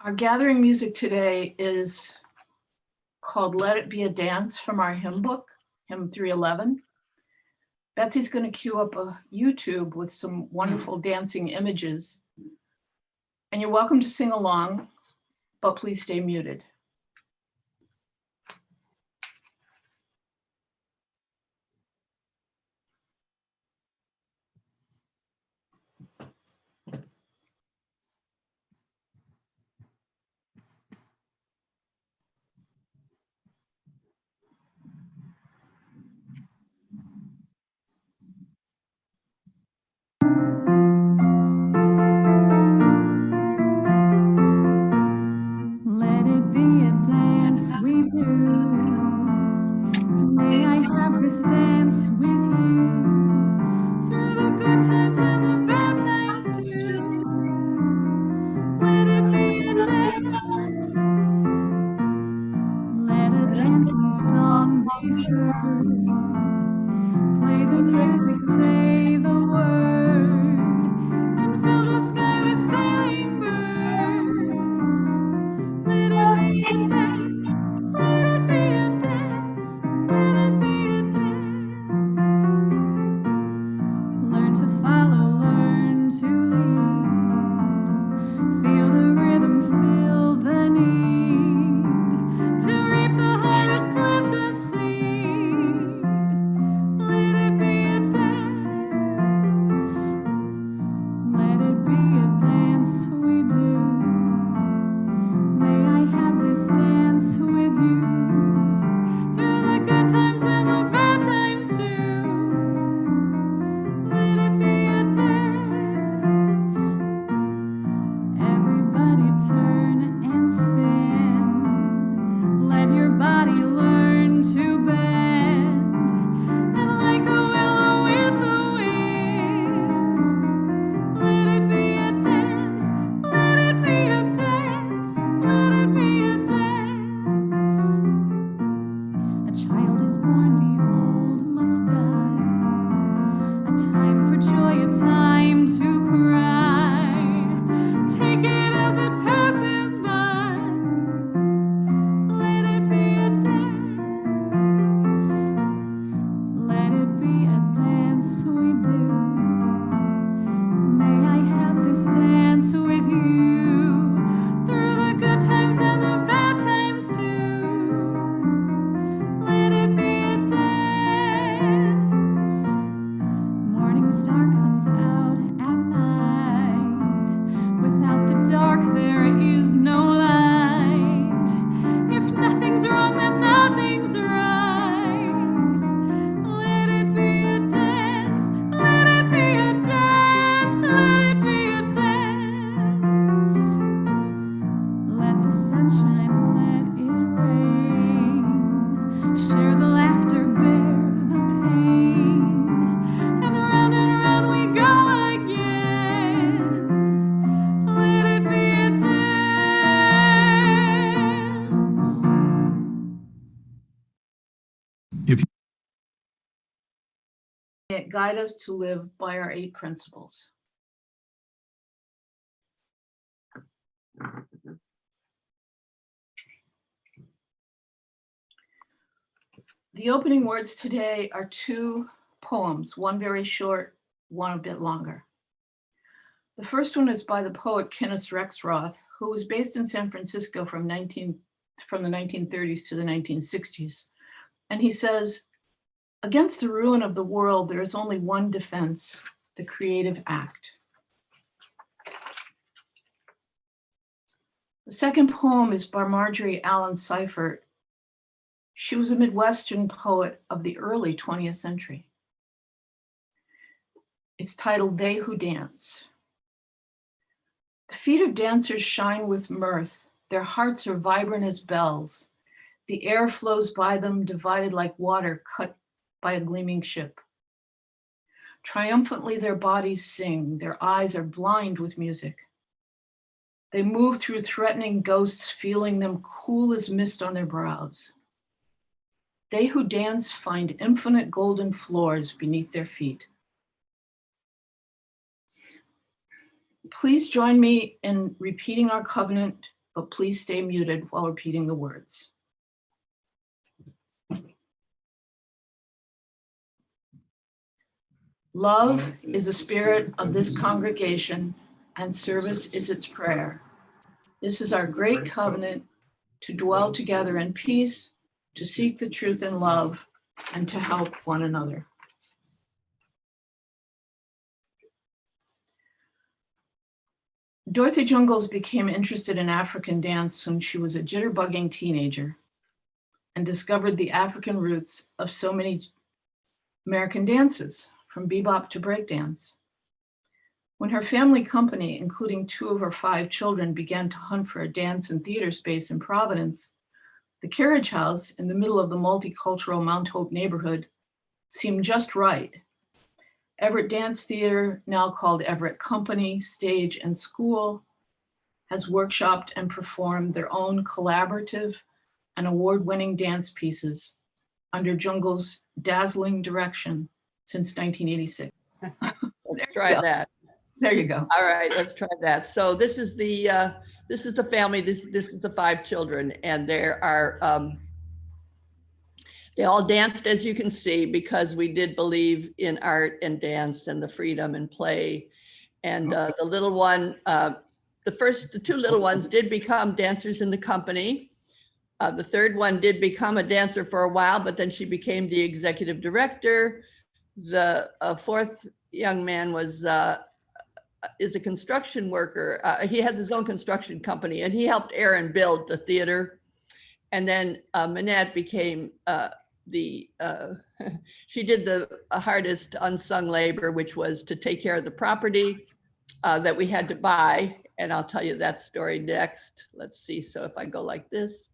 Our gathering music today is called Let It Be a Dance from our hymn book, hymn 311. Betsy's going to queue up a YouTube with some wonderful dancing images. And you're welcome to sing along, but please stay muted. Let it be a dance we do. May I have this dance with you through the good times and the bad times too. Let it be a dance. Let a dancing song be heard. Play the music, say the word, and fill the sky with sailing birds. Let it be a dance, let it be a dance, let it be a dance. Learn to follow, learn to lead. Feel the rhythm, feel the need. To reap the harvest, plant the seed. Let it be a dance. Let it be a dance we do. May I have this dance with you through the good times and the bad times too. Let it be a dance. Everybody turn and spin. Let your body learn to bend. And like a willow with the wind, let it be a dance. Let it be a dance. Let it be a dance. A child is born, the old must die. A time for joy, a time to cry. Take it as it passes by. Let it be a dance. Let it be a dance we do. May I have this dance with you through the good times and the bad times too. Let it be a dance. Morning star comes out at night. Without the dark there is no light. If nothing's wrong, then nothing's right. Let it be a dance. Let it be a dance. Let it be a dance. Let the sunshine, let it rain. Share the laughter, bear the pain. And round we go again. Let it be a dance. It guide us to live by our 8 principles. The opening words today are 2 poems, one very short, one a bit longer. The first one is by the poet Kenneth Rexroth, who was based in San Francisco from the 1930s to the 1960s. And he says, against the ruin of the world, there is only one defense, the creative act. The second poem is by Marjorie Allen Seifert. She was a Midwestern poet of the early 20th century. It's titled They Who Dance. The feet of dancers shine with mirth. Their hearts are vibrant as bells. The air flows by them, divided like water cut by a gleaming ship. Triumphantly, their bodies sing. Their eyes are blind with music. They move through threatening ghosts, feeling them cool as mist on their brows. They who dance find infinite golden floors beneath their feet. Please join me in repeating our covenant but please stay muted while repeating the words. Love is the spirit of this congregation, and service is its prayer. This is our great covenant to dwell together in peace, to seek the truth in love, and to help one another. Dorothy Jungels became interested in African dance when she was a jitterbugging teenager and discovered the African roots of so many American dances, from bebop to breakdance. When her family company, including 2 of her 5 children, began to hunt for a dance and theater space in Providence, the Carriage House in the middle of the multicultural Mount Hope neighborhood seemed just right. Everett Dance Theater, now called Everett Company, Stage and School, has workshopped and performed their own collaborative and award-winning dance pieces under Jungels' dazzling direction since 1986. Let's try that. There you go. All right, let's try that. So this is the family. This is the 5 children, and there are they all danced, as you can see, because we did believe in art and dance and the freedom and play. And the little one, the 2 little ones did become dancers in the company. The third one did become a dancer for a while, but then she became the executive director. The 4th young man is a construction worker. He has his own construction company, and he helped Aaron build the theater. And then Manette became she did the hardest unsung labor, which was to take care of the property that we had to buy. And I'll tell you that story next. Let's see. So if I go like this,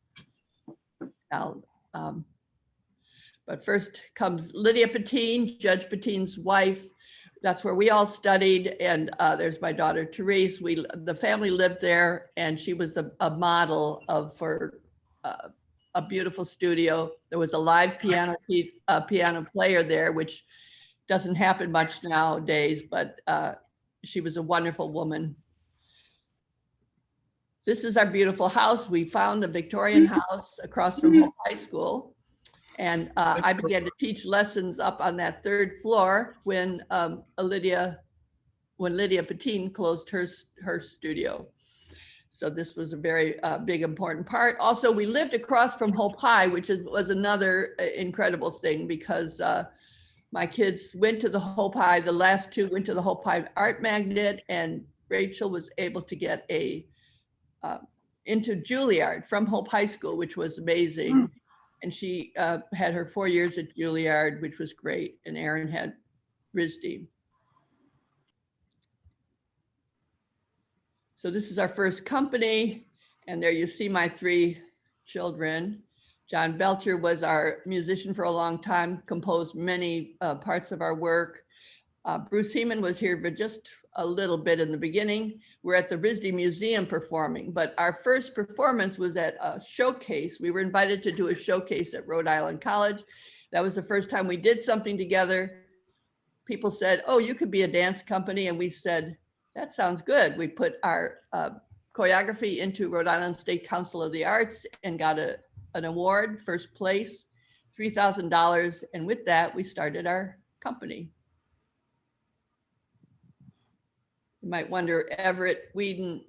but first comes Lydia Patine, Judge Patine's wife. That's where we all studied. And there's my daughter, Therese. The family lived there, and she was a model for a beautiful studio. There was a live piano player there, which doesn't happen much nowadays, but she was a wonderful woman. This is our beautiful house. We found a Victorian house across from Hope High School. And I began to teach lessons up on that 3rd floor when Lydia Patine closed her studio. So this was a very big, important part. Also, we lived across from Hope High, which was another incredible thing, because my kids went to the Hope High. The last 2 went to the Hope High Art Magnet, and Rachel was able to get into Juilliard from Hope High School, which was amazing. And she had her 4 years at Juilliard, which was great. And Aaron had RISD. So this is our first company. And there you see my 3 children. John Belcher was our musician for a long time, composed many parts of our work. Bruce Heeman was here, but just a little bit in the beginning. We're at the RISD Museum performing, but our first performance was at a showcase. We were invited to do a showcase at Rhode Island College. That was the first time we did something together. People said, "Oh, you could be a dance company." And we said, "That sounds good." We put our choreography into Rhode Island State Council of the Arts and got an award, first place, $3,000. And with that, we started our company. You might wonder, Everett Whedon,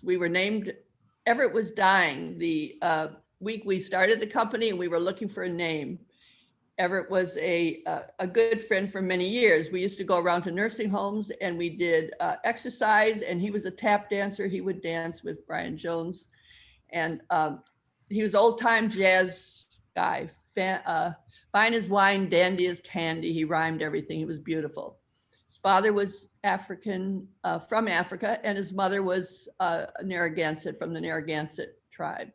we were named, Everett was dying the week we started the company, and we were looking for a name. Everett was a good friend for many years. We used to go around to nursing homes, and we did exercise, and he was a tap dancer. He would dance with Brian Jones. And he was old time jazz guy, fine as wine, dandy as candy. He rhymed everything. He was beautiful. His father was African, from Africa, and his mother was Narragansett, from the Narragansett tribe.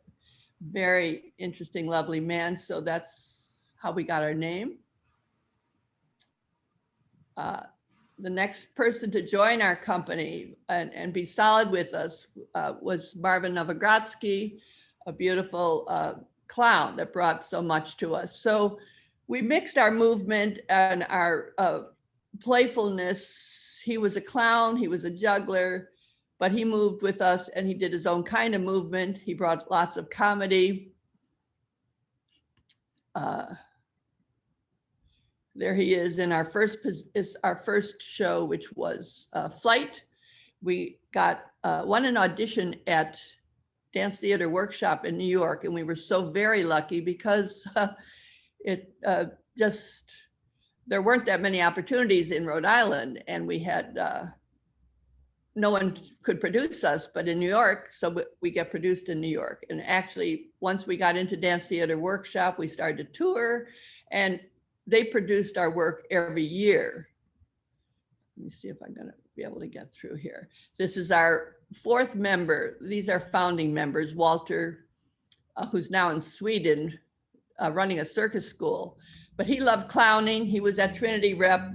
Very interesting, lovely man. So that's how we got our name. The next person to join our company and be solid with us was Marvin Novogratsky, a beautiful clown that brought so much to us. So we mixed our movement and our playfulness. He was a clown, he was a juggler, but he moved with us and he did his own kind of movement. He brought lots of comedy. There he is in our first show, which was Flight. We won an audition at Dance Theater Workshop in New York, and we were so very lucky because there weren't that many opportunities in Rhode Island, and we had no one could produce us but in New York, so we get produced in New York. And actually, once we got into Dance Theater Workshop, we started to tour, and they produced our work every year. Let me see if I'm going to be able to get through here. This is our fourth member. These are founding members. Walter, who's now in Sweden, running a circus school, but he loved clowning. He was at Trinity Rep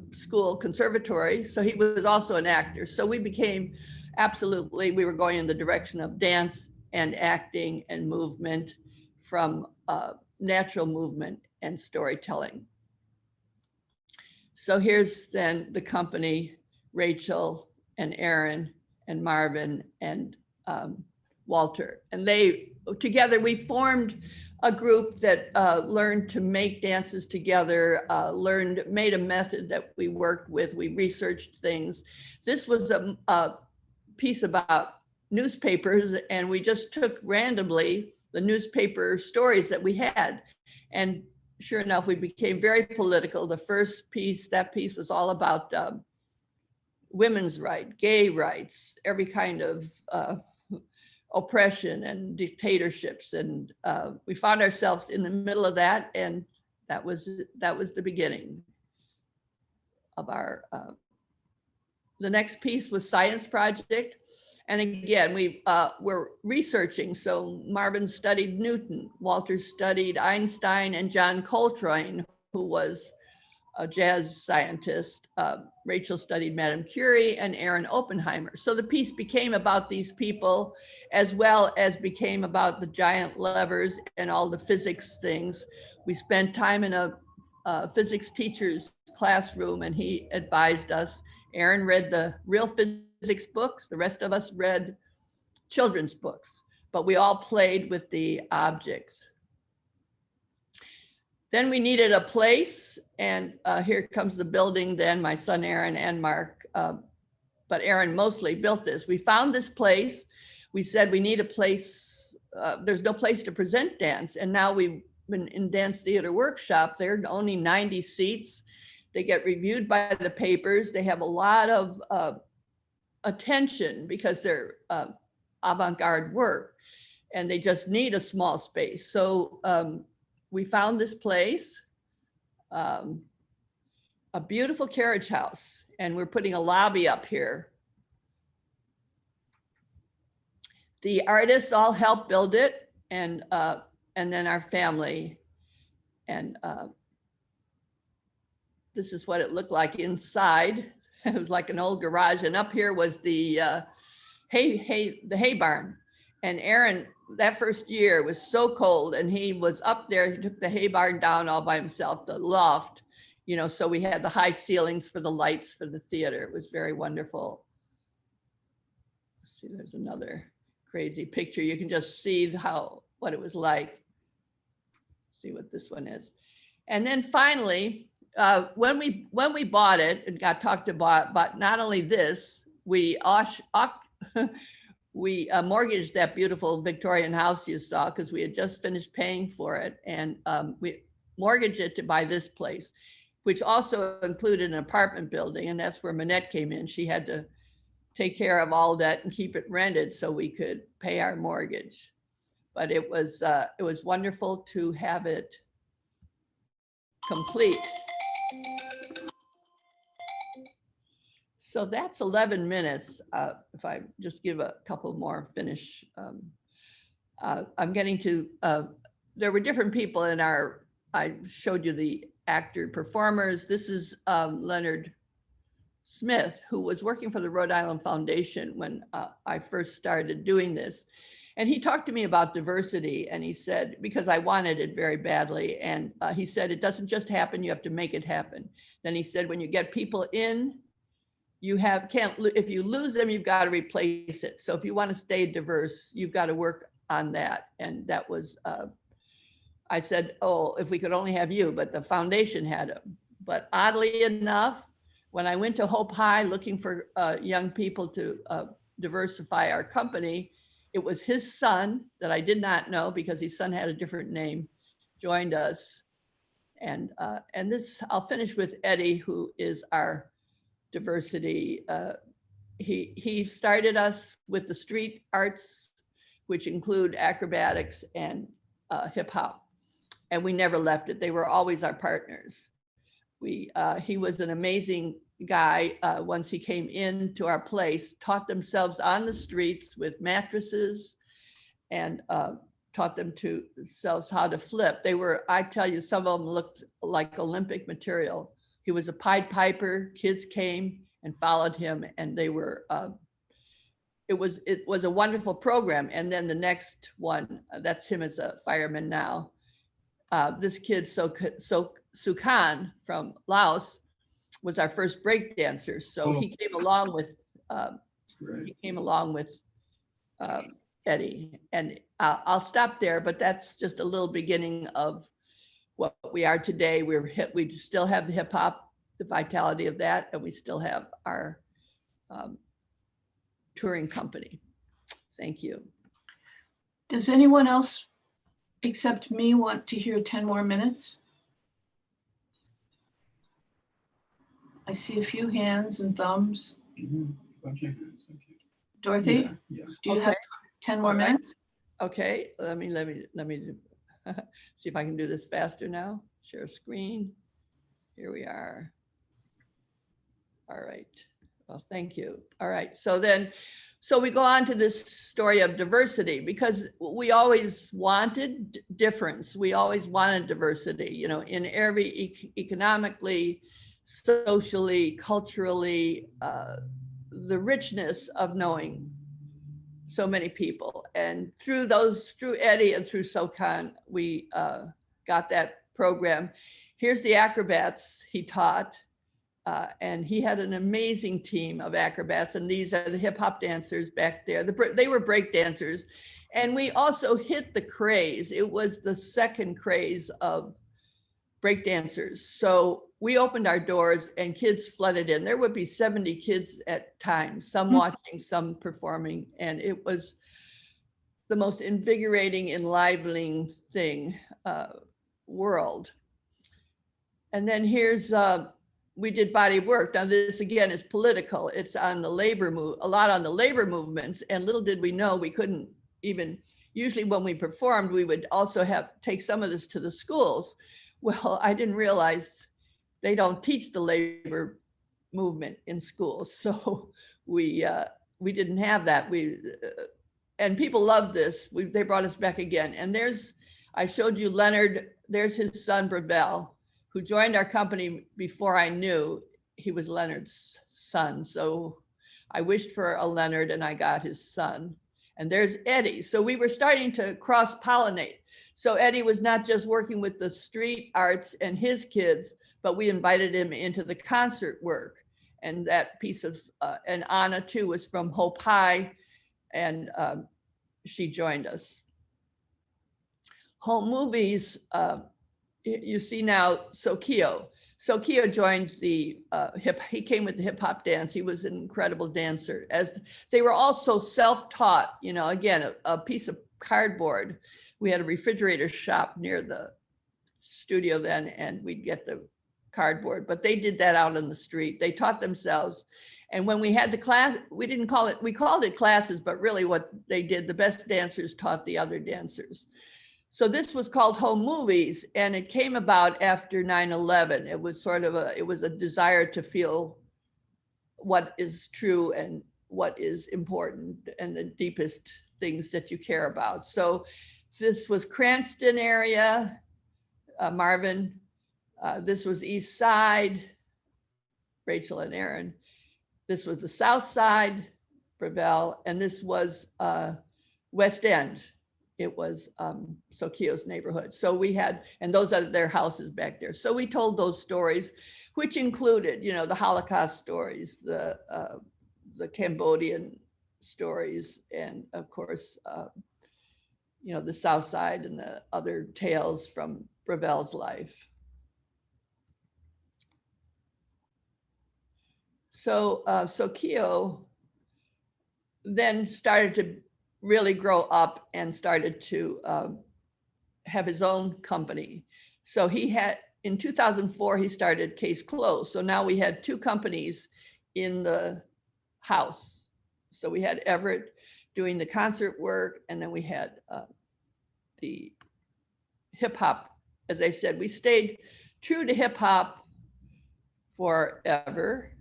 School Conservatory, so he was also an actor. So we became we were going in the direction of dance and acting and movement from natural movement and storytelling. So here's then the company, Rachel and Aaron and Marvin and Walter. And together we formed a group that learned to make dances together, made a method that we worked with. We researched things. This was a piece about newspapers, and we just took randomly the newspaper stories that we had. And sure enough, we became very political. The first piece, that piece was all about women's rights, gay rights, every kind of oppression and dictatorships. And we found ourselves in the middle of that. And that was the beginning of our, the next piece was Science Project. And again, we were researching. So Marvin studied Newton, Walter studied Einstein, and John Coltrane, who was a jazz scientist. Rachel studied Madame Curie, and Aaron Oppenheimer. So the piece became about these people, as well as became about the giant levers and all the physics things. We spent time in a physics teacher's classroom, and he advised us. Aaron read the real physics books. The rest of us read children's books, but we all played with the objects. Then we needed a place, and here comes the building then, my son Aaron and Mark, but Aaron mostly built this. We found this place. We said we need a place. There's no place to present dance, and now we've been in Dance Theater Workshop. There are only 90 seats. They get reviewed by the papers. They have a lot of attention because they're avant-garde work, and they just need a small space. So we found this place, a beautiful carriage house, and we're putting a lobby up here. The artists all helped build it, and then our family. And this is what it looked like inside. It was like an old garage, and up here was the hay barn. And Aaron, that first year, was so cold, and he was up there. He took the hay barn down all by himself, the loft, so we had the high ceilings for the lights for the theater. It was very wonderful. Let's see, there's another crazy picture. You can just see what it was like. Let's see what this one is. And then finally, when we bought it and got talked about, but not only this, we mortgaged that beautiful Victorian house you saw, because we had just finished paying for it, and we mortgaged it to buy this place, which also included an apartment building, and that's where Manette came in. She had to take care of all that and keep it rented so we could pay our mortgage. But it was wonderful to have it complete. So that's 11 minutes. If I just give a couple more finish, I'm getting to, there were different people in I showed you the actor performers. This is Leonard Smith, who was working for the Rhode Island Foundation when I first started doing this. And he talked to me about diversity, and he said, because I wanted it very badly. And he said, it doesn't just happen, you have to make it happen. Then he said, when you get people in, if you lose them, you've got to replace it. So if you want to stay diverse, you've got to work on that. And that was, I said, oh, if we could only have you, but the foundation had them. But oddly enough, when I went to Hope High looking for young people to diversify our company, it was his son that I did not know, because his son had a different name, joined us. And this, I'll finish with Eddie, who is our diversity. He started us with the street arts, which include acrobatics and hip hop. And we never left it. They were always our partners. He was an amazing guy. Once he came into our place, taught themselves on the streets with mattresses, and taught themselves how to flip. They were, I tell you, some of them looked like Olympic material. He was a Pied Piper. Kids came and followed him, and they were, it was a wonderful program. And then the next one, that's him as a fireman now. This kid, Sukhan from Laos, was our first break dancer. So he came along with Eddie. And I'll stop there, but that's just a little beginning of what we are today. We still have the hip hop, the vitality of that, and we still have our touring company. Thank you. Does anyone else except me want to hear 10 more minutes? I see a few hands and thumbs. Bunch of hands, thank you. Dorothy, Yeah. do you have 10 more All right. minutes? Okay, let me see if I can do this faster now. Share screen. Here we are. All right. Well, thank you. All right. So we go on to this story of diversity, because we always wanted difference. We always wanted diversity, you know, in every economically, socially, culturally, the richness of knowing so many people. And through Eddie and through SoCon, we got that program. Here's the acrobats he taught. And he had an amazing team of acrobats. And these are the hip hop dancers back there. They were break dancers. And we also hit the craze. It was the second craze of break dancers. So we opened our doors and kids flooded in. There would be 70 kids at times, some watching, some performing. And it was the most invigorating, enlivening world. And then here's, we did body of work. Now this again is political. It's on the a lot on the labor movements. And little did we know, we couldn't even, usually when we performed, we would also take some of this to the schools. Well, I didn't realize they don't teach the labor movement in schools. So we didn't have that. And people loved this. They brought us back again. And I showed you Leonard, there's his son, Brabell, who joined our company before I knew he was Leonard's son. So I wished for a Leonard and I got his son. And there's Eddie. So we were starting to cross-pollinate. So Eddie was not just working with the street arts and his kids, but we invited him into the concert work. And that piece of, and Anna too was from Hope High, and she joined us. Home movies, you see now Sokio. Sokio joined he came with the hip hop dance. He was an incredible dancer. As they were also self-taught, you know, again, a piece of cardboard. We had a refrigerator shop near the studio then, and we'd get the cardboard, but they did that out on the street. They taught themselves. And when we had the class, we called it classes, but really what they did, the best dancers taught the other dancers. So this was called Home Movies, and it came about after 9/11. It was a desire to feel what is true and what is important and the deepest things that you care about. So this was Cranston area, Marvin. This was East Side, Rachel and Aaron. This was the South Side, Brabell, and this was West End. it was Sokio's neighborhood. So we had, and those are their houses back there. So we told those stories, which included, you know, the Holocaust stories, the Cambodian stories, and of course, you know, the South Side and the other tales from Ravel's life. So Sokio then started to really grow up and started to have his own company. So he had, in 2004, he started Case Closed. So now we had two companies in the house. So we had Everett doing the concert work, and then we had the hip hop. As I said, we stayed true to hip hop forever.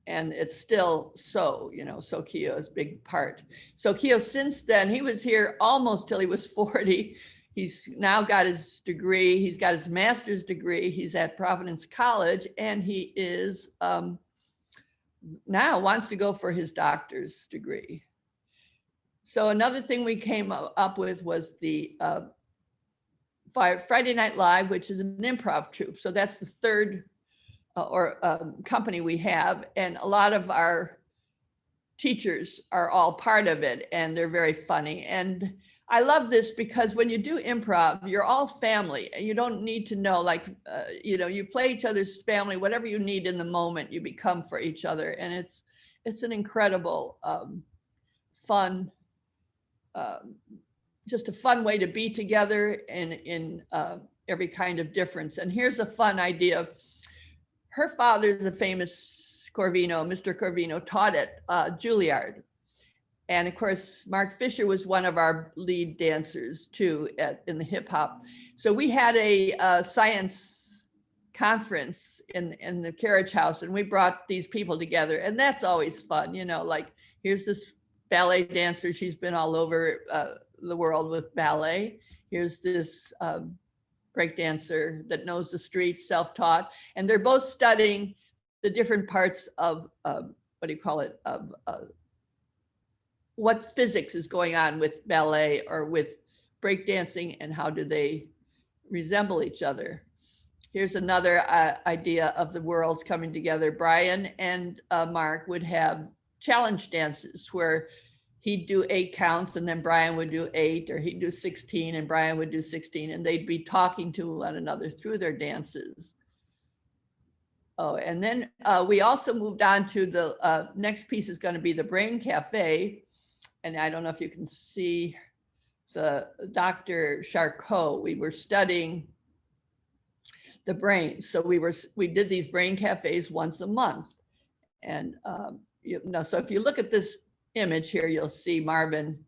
And it's still so, you know, Sokio is a big part. Sokio, since then, he was here almost till he was 40. He's now got his degree. He's got his master's degree. He's at Providence College, and he is now wants to go for his doctor's degree. So another thing we came up with was the Friday Night Live, which is an improv troupe. So that's the third company we have, and a lot of our teachers are all part of it, and they're very funny. And I love this because when you do improv, you're all family, and you don't need to know, like, you know, you play each other's family, whatever you need in the moment, you become for each other. And it's an incredible, fun, just a fun way to be together in every kind of difference. And here's a fun idea. Her father is a famous Corvino, Mr. Corvino, taught at Juilliard. And of course, Mark Fisher was one of our lead dancers too in the hip hop. So we had a science conference in the carriage house, and we brought these people together. And that's always fun, you know, like here's this ballet dancer. She's been all over the world with ballet. Here's this break dancer that knows the streets, self-taught, and they're both studying the different parts of what do you call it, of what physics is going on with ballet or with breakdancing, and how do they resemble each other. Here's another idea of the worlds coming together. Brian and Mark would have challenge dances where he'd do 8 counts, and then Brian would do 8, or he'd do 16 and Brian would do 16, and they'd be talking to one another through their dances. Oh, and then we also moved on to the next piece is going to be the Brain Cafe. And I don't know if you can see the Dr. Charcot. We were studying the brain. So we did these brain cafes once a month. And you know, so if you look at this image here, you'll see Marvin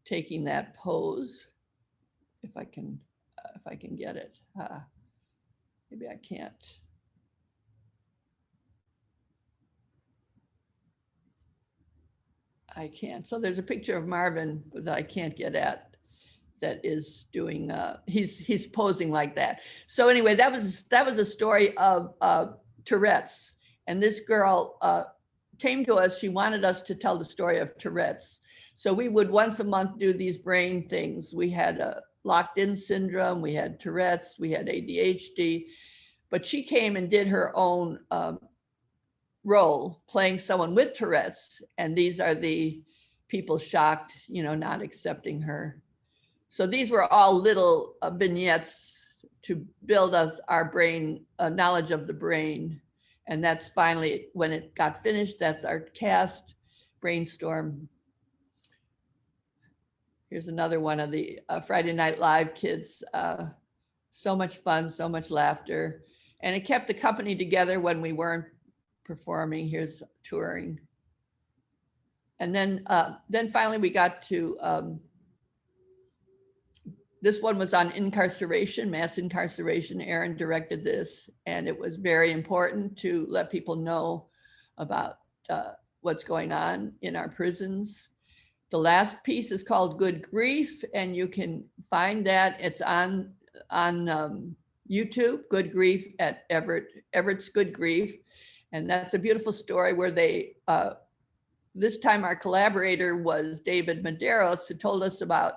taking that pose. If I can get it, maybe I can't. I can't. So there's a picture of Marvin that I can't get at that is doing, he's posing like that. So anyway, that was a story of Tourette's. And this girl came to us, she wanted us to tell the story of Tourette's. So we would once a month do these brain things. We had a locked in syndrome, we had Tourette's, we had ADHD, but she came and did her own role playing someone with Tourette's. And these are the people shocked, you know, not accepting her. So these were all little vignettes to build us our brain, knowledge of the brain. And that's finally, when it got finished, that's our cast, Brainstorm. Here's another one of the Friday Night Live kids. So much fun, so much laughter. And it kept the company together when we weren't performing. Here's touring. And then finally we got to, this one was on incarceration, mass incarceration. Aaron directed this, and it was very important to let people know about what's going on in our prisons. The last piece is called Good Grief, and you can find that. It's on YouTube, Good Grief at Everett's Good Grief. And that's a beautiful story where they, this time our collaborator was David Medeiros, who told us about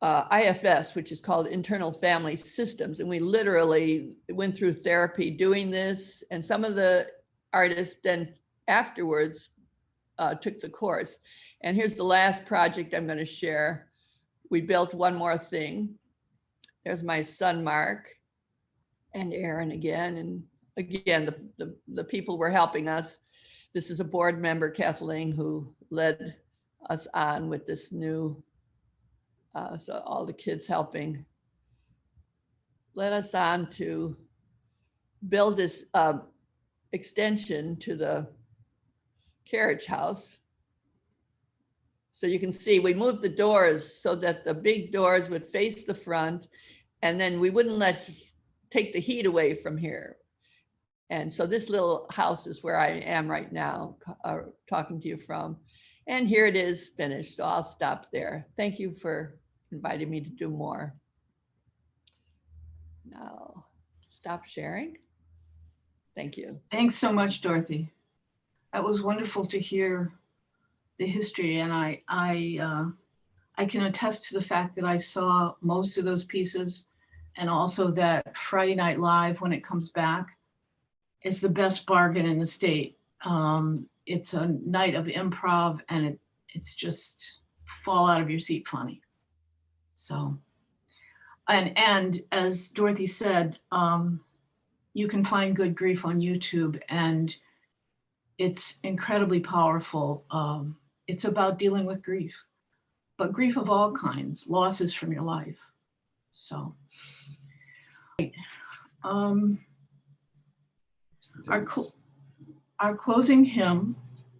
IFS, which is called Internal Family Systems. And we literally went through therapy doing this. And some of the artists then afterwards took the course. And here's the last project I'm going to share. We built one more thing. There's my son, Mark, and Aaron again. And again, the people were helping us. This is a board member, Kathleen, who led us on with this new, so all the kids helping led us on to build this extension to the carriage house. So you can see we moved the doors so that the big doors would face the front, and then we wouldn't take the heat away from here. And so this little house is where I am right now, talking to you from. And here it is finished, so I'll stop there. Thank you for inviting me to do more. Now, stop sharing. Thank you. Thanks so much, Dorothy. That was wonderful to hear the history, and I can attest to the fact that I saw most of those pieces, and also that Friday Night Live, when it comes back, is the best bargain in the state. It's a night of improv, and it's just fall out of your seat funny. So, and as Dorothy said, you can find Good Grief on YouTube, and it's incredibly powerful. It's about dealing with grief, but grief of all kinds, losses from your life. So, our closing hymn.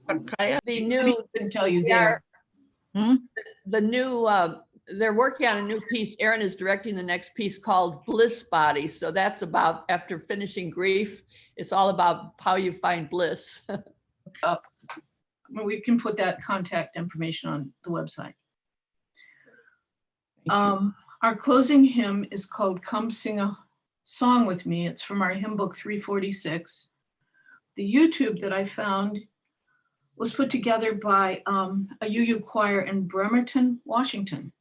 The new, Didn't tell you there. the new, they're working on a new piece. Aaron is directing the next piece called Bliss Body. So that's about, after finishing grief, it's all about how you find bliss. We can put that contact information on the website. Our closing hymn is called Come Sing a Song With Me. It's from our hymn book 346. The YouTube that I found was put together by a UU choir in Bremerton, Washington.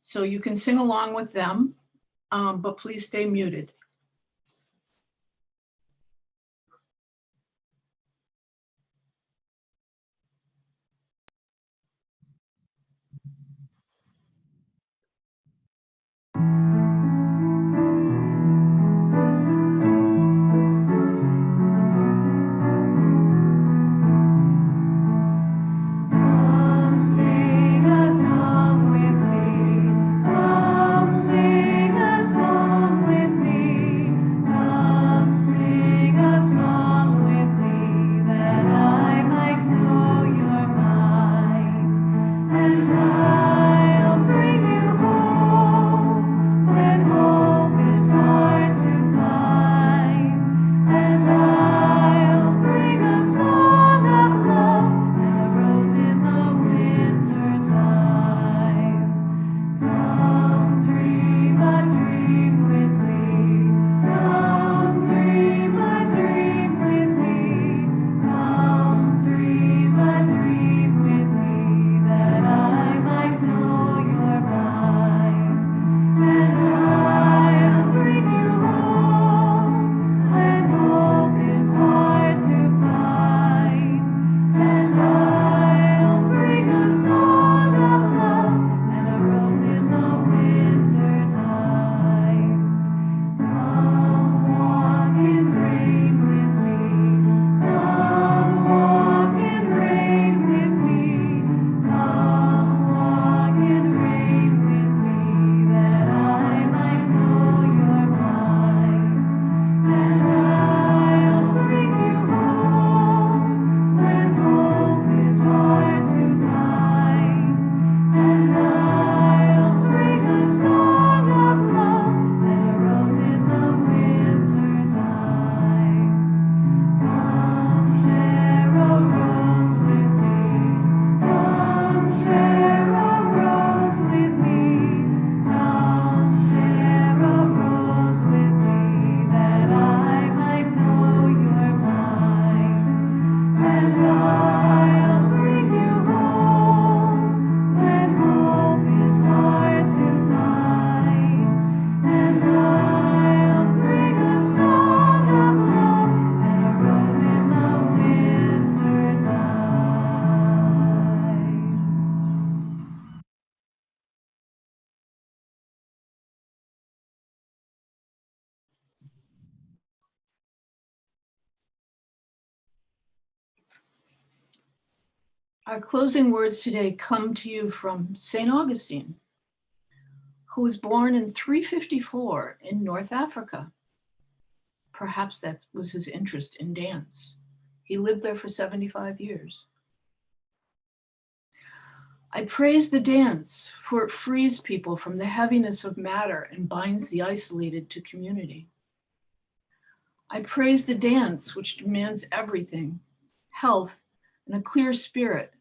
So you can sing along with them, but please stay muted. And I'll bring you home. Our closing words today come to you from St. Augustine, who was born in 354 in North Africa. Perhaps that was his interest in dance. He lived there for 75 years. I praise the dance, for it frees people from the heaviness of matter and binds the isolated to community. I praise the dance, which demands everything: health and a clear spirit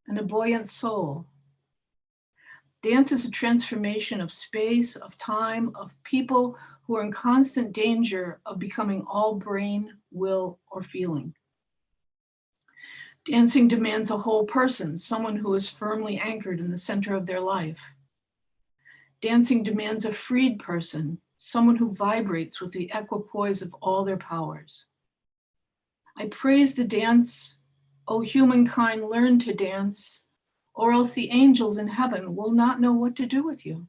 and a buoyant soul. Dance is a transformation of space, of time, of people who are in constant danger of becoming all brain, will, or feeling. Dancing demands a whole person, someone who is firmly anchored in the center of their life. Dancing demands a freed person, someone who vibrates with the equipoise of all their powers. I praise the dance. O humankind, learn to dance, or else the angels in heaven will not know what to do with you.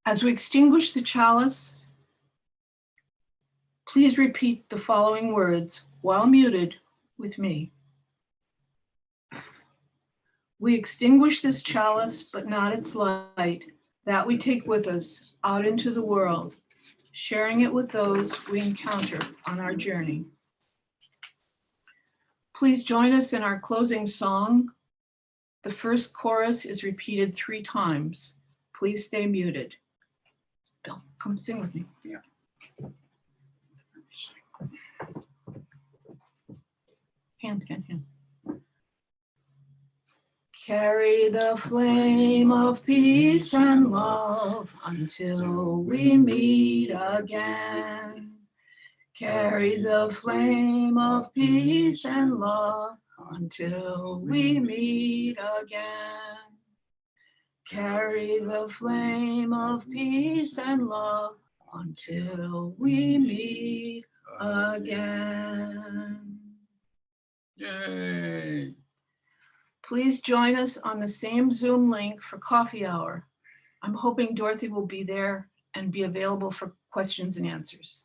As we extinguish the chalice, please repeat the following words while muted with me. We extinguish this chalice, but not its light, that we take with us out into the world, sharing it with those we encounter on our journey. Please join us in our closing song. The first chorus is repeated 3 times. Please stay muted. Bill, come sing with me. Yeah. Hand. Carry the flame of peace and love until we meet again. Carry the flame of peace and love until we meet again. Carry the flame of peace and love until we meet again. Yay. Please join us on the same Zoom link for coffee hour. I'm hoping Dorothy will be there and be available for questions and answers.